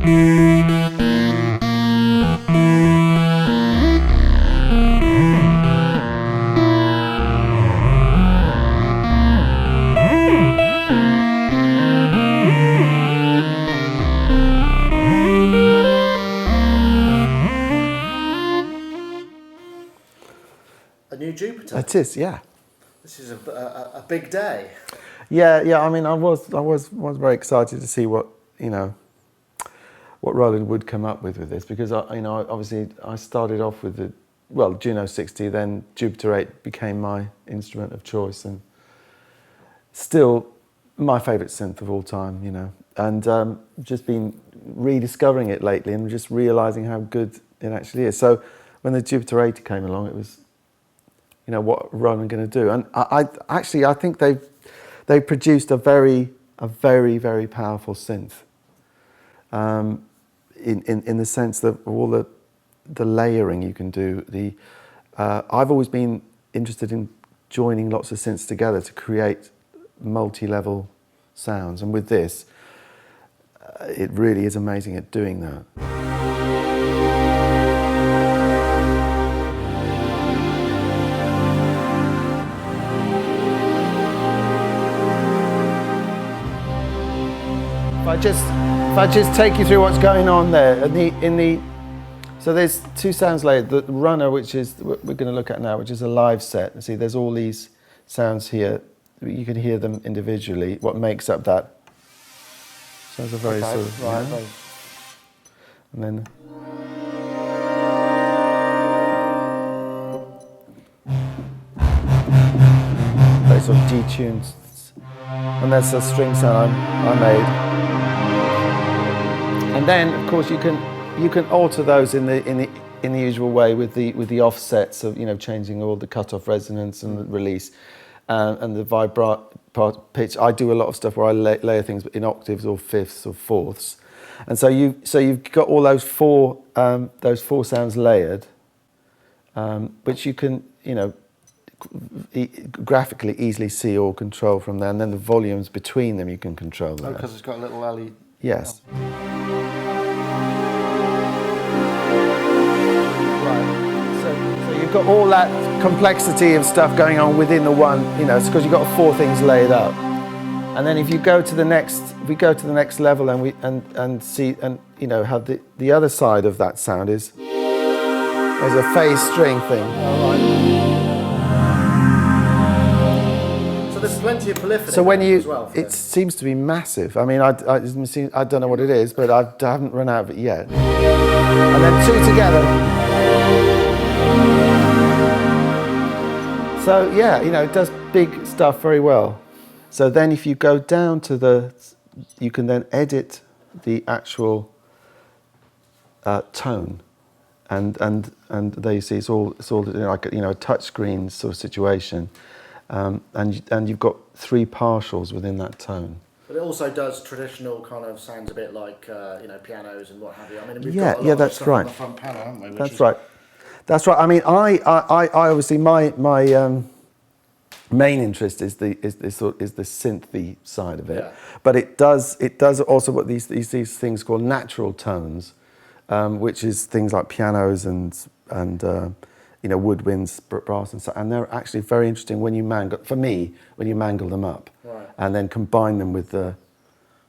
A new Jupiter. It is, yeah. This is a big day. Yeah. I mean, I was very excited to see what Roland would come up with this, because obviously I started off with the Juno 60, then Jupiter 8 became my instrument of choice, and still my favourite synth of all time, and just been rediscovering it lately and just realising how good it actually is. So when the Jupiter 80 came along, it was, what Roland going to do? And I think they've produced a very, very powerful synth. In the sense that all the layering you can do. I've always been interested in joining lots of synths together to create multi-level sounds, and with this, it really is amazing at doing that. If I just take you through what's going on there, so there's two sounds layered. The runner, which is we're going to look at now, which is a live set. See, there's all these sounds here. You can hear them individually. What makes up that? So it's a very sort of right. And then. Very sort of detuned, and that's a string sound I made. And then, of course, you can alter those in the usual way with the offsets of changing all the cutoff resonance and the release, and the vibrate pitch. I do a lot of stuff where I layer things in octaves or fifths or fourths, and so you've got all those four sounds layered, which you can graphically easily see or control from there, and then the volumes between them you can control. Oh, because it's got a little LED. Yes. Oh. Got all that complexity of stuff going on within the one, it's because you've got four things laid up. And then if we go to the next level and see how the other side of that sound is, there's a phase string thing. All right. So there's plenty of polyphony. So when as well. It seems to be massive. I mean, I don't know what it is, but I haven't run out of it yet. And then two together. So yeah, it does big stuff very well. So then if you go down to you can then edit the actual tone, and there you see it's all like a touchscreen sort of situation, and you've got three partials within that tone. But it also does traditional kind of sounds a bit like pianos and what have you. I mean, we've got a lot that's of stuff right. on the front panel, haven't we? That's right. That's right. I mean, I obviously my main interest is the synthy side of it, yeah. But it does also what these things called natural tones, which is things like pianos and woodwinds, brass, and so, and they're actually very interesting when you mangle them up, right. And then combine them with the.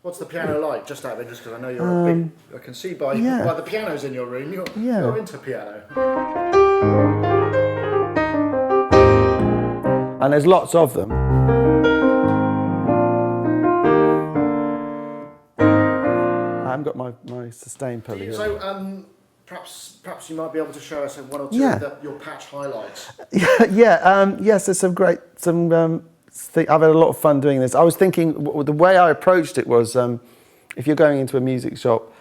What's the piano like? Just out of interest, because I know you're a big. I can see by the pianos in your room. You're into piano. And there's lots of them. I haven't got my sustain pulley here. So perhaps you might be able to show us one or two of your patch highlights. Yes, there's I've had a lot of fun doing this. I was thinking, the way I approached it was, if you're going into a music shop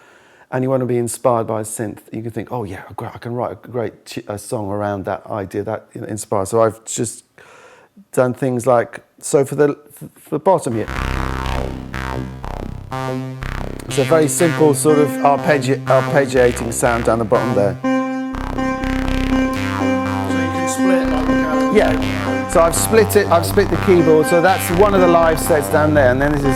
and you want to be inspired by a synth, you can think, oh yeah, I can write a great song around that idea, that inspires. So I've just done things like, so for the bottom here, it's a very simple sort of arpeggiating sound down the bottom there. So you can split like the yeah. So I've split the keyboard, so that's one of the live sets down there, and then this is.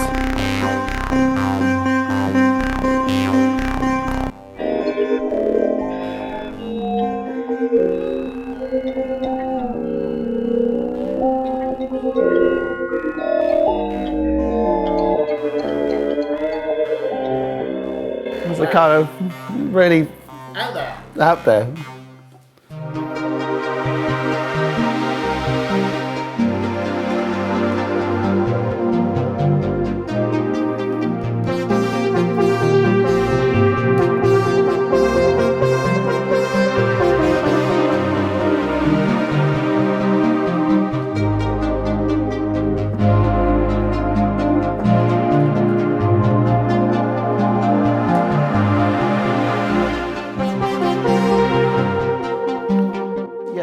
It's a kind of really out there.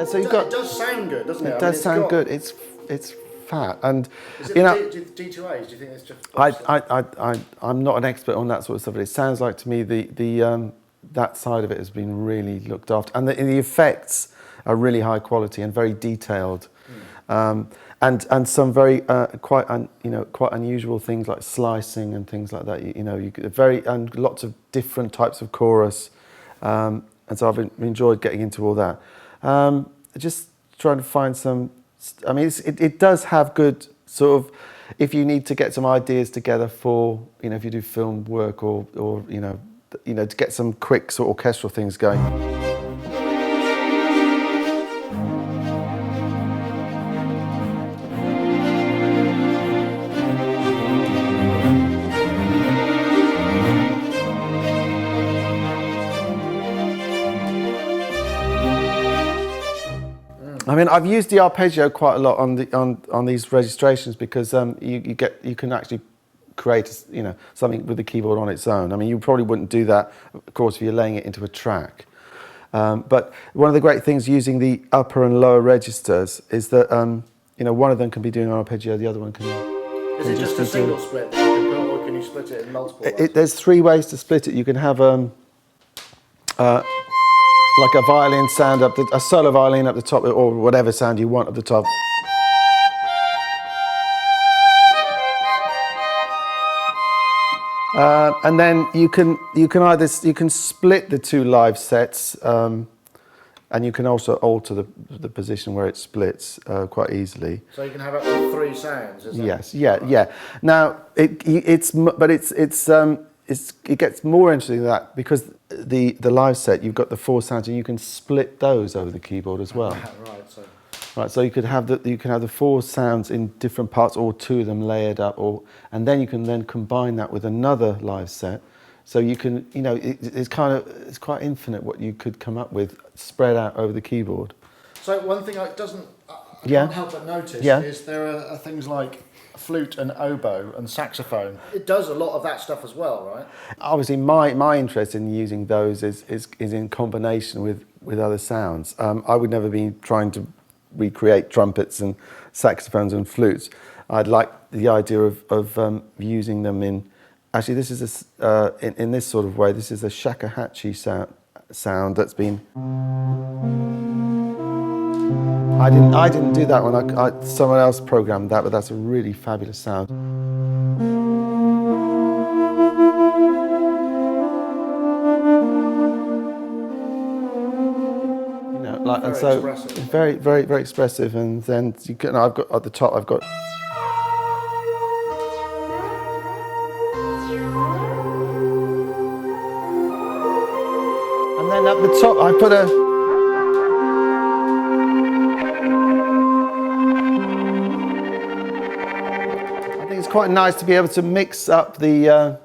So you've got. It does sound good, doesn't it? It does sound good. It's fat, and is it D2As? Do you think it's just? I'm not an expert on that sort of stuff, but it sounds like to me the that side of it has been really looked after, and the effects are really high quality and very detailed, and some very quite unusual things like slicing and things like that. You very and lots of different types of chorus, and so I've enjoyed getting into all that. Just trying to find some. I mean, it does have good sort of. If you need to get some ideas together for, if you do film work or to get some quick sort of orchestral things going. I mean, I've used the arpeggio quite a lot on these registrations because you can actually create something with the keyboard on its own. I mean, you probably wouldn't do that, of course, if you're laying it into a track. But one of the great things using the upper and lower registers is that one of them can be doing an arpeggio, the other one can. Is it just a single split that you can put, or can you split it in multiple ways? There's 3 ways to split it. You can have like a violin sound a solo violin up the top, or whatever sound you want up the top. And then you can split the 2 live sets, and you can also alter the position where it splits quite easily. So you can have up to 3 sounds. Is that? Yes, yeah. Now it gets more interesting than that because the live set, you've got the 4 sounds and you can split those over the keyboard as well. Right, so you could have the 4 sounds in different parts, or 2 of them layered up, and then you can combine that with another live set. So you can, it's quite infinite what you could come up with spread out over the keyboard. So one thing I can't help but notice is there are things like flute and oboe and saxophone. It does a lot of that stuff as well, right? Obviously, my interest in using those is in combination with other sounds. I would never be trying to recreate trumpets and saxophones and flutes. I'd like the idea of using them in. Actually, this is in this sort of way. This is a shakuhachi sound that's been. I didn't do that one. Someone else programmed that, but that's a really fabulous sound. And so very, very, very expressive. And then I've got at the top. I've got. And then at the top, I put a. Quite nice to be able to mix up the,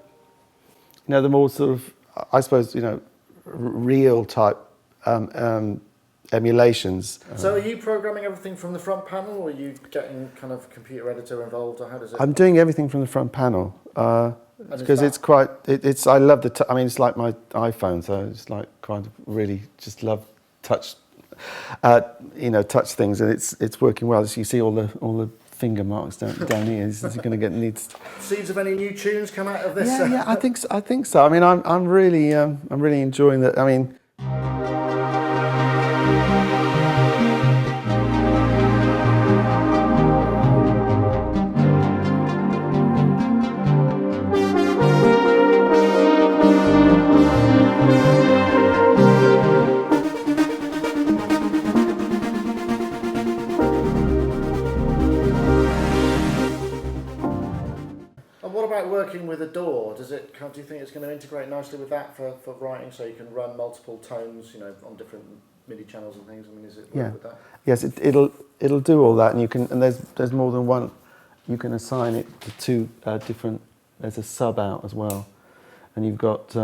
the more sort of, I suppose, real type emulations. So are you programming everything from the front panel, or are you getting kind of computer editor involved, or how does it? I'm doing everything from the front panel because it's quite. I love the. I mean, it's like my iPhone, so it's like kind of really just love touch. Touch things, and it's working well. As you see, all the finger marks down here. Is going to get needs. Seeds of any new tunes come out of this? Yeah, I think so. I mean, I'm really enjoying that. I mean. about working with a DAW? Do you think it's going to integrate nicely with that for writing, so you can run multiple tones, you know, on different MIDI channels and things? I mean, is it work with that? Yes, it'll do all that, and you can, and there's more than one. You can assign it to two different. There's a sub out as well, and you've got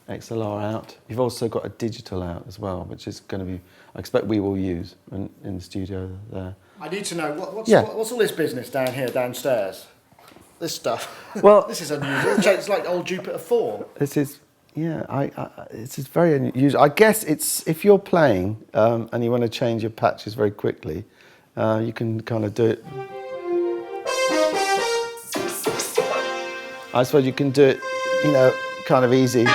XLR out. You've also got a digital out as well, which is going to be, I expect we will use in the studio there. I need to know, what's all this business down here, downstairs? This stuff. Well, this is unusual. It's like old Jupiter 4. This is, this is very unusual. I guess it's, if you're playing and you want to change your patches very quickly, you can kind of do it. I suppose you can do it, you know, kind of easy.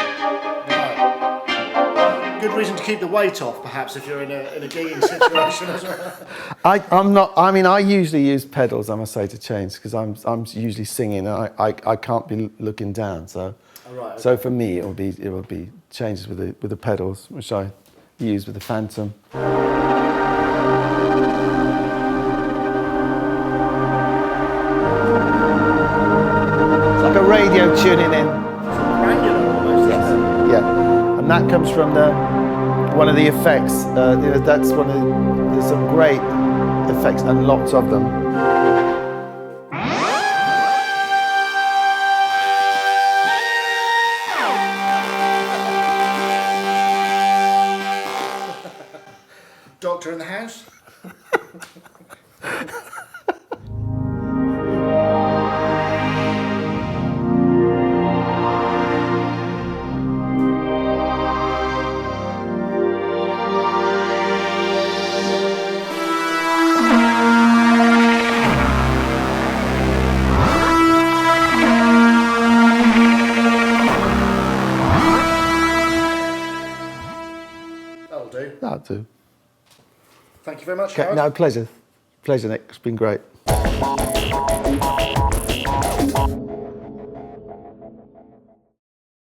Good reason to keep the weight off, perhaps, if you're in a gigging situation as well. I'm not. I mean, I usually use pedals, I must say, to change, because I'm usually singing and I can't be looking down. So, okay. So for me, it will be changes with the pedals, which I use with the Phantom. It's like a radio tuning in. Yeah, and that comes from one of the effects. That's one of there's some great effects and lots of them. Doctor in the house. That'll do. Thank you very much, Okay, Howard. no, pleasure. Pleasure, Nick. It's been great.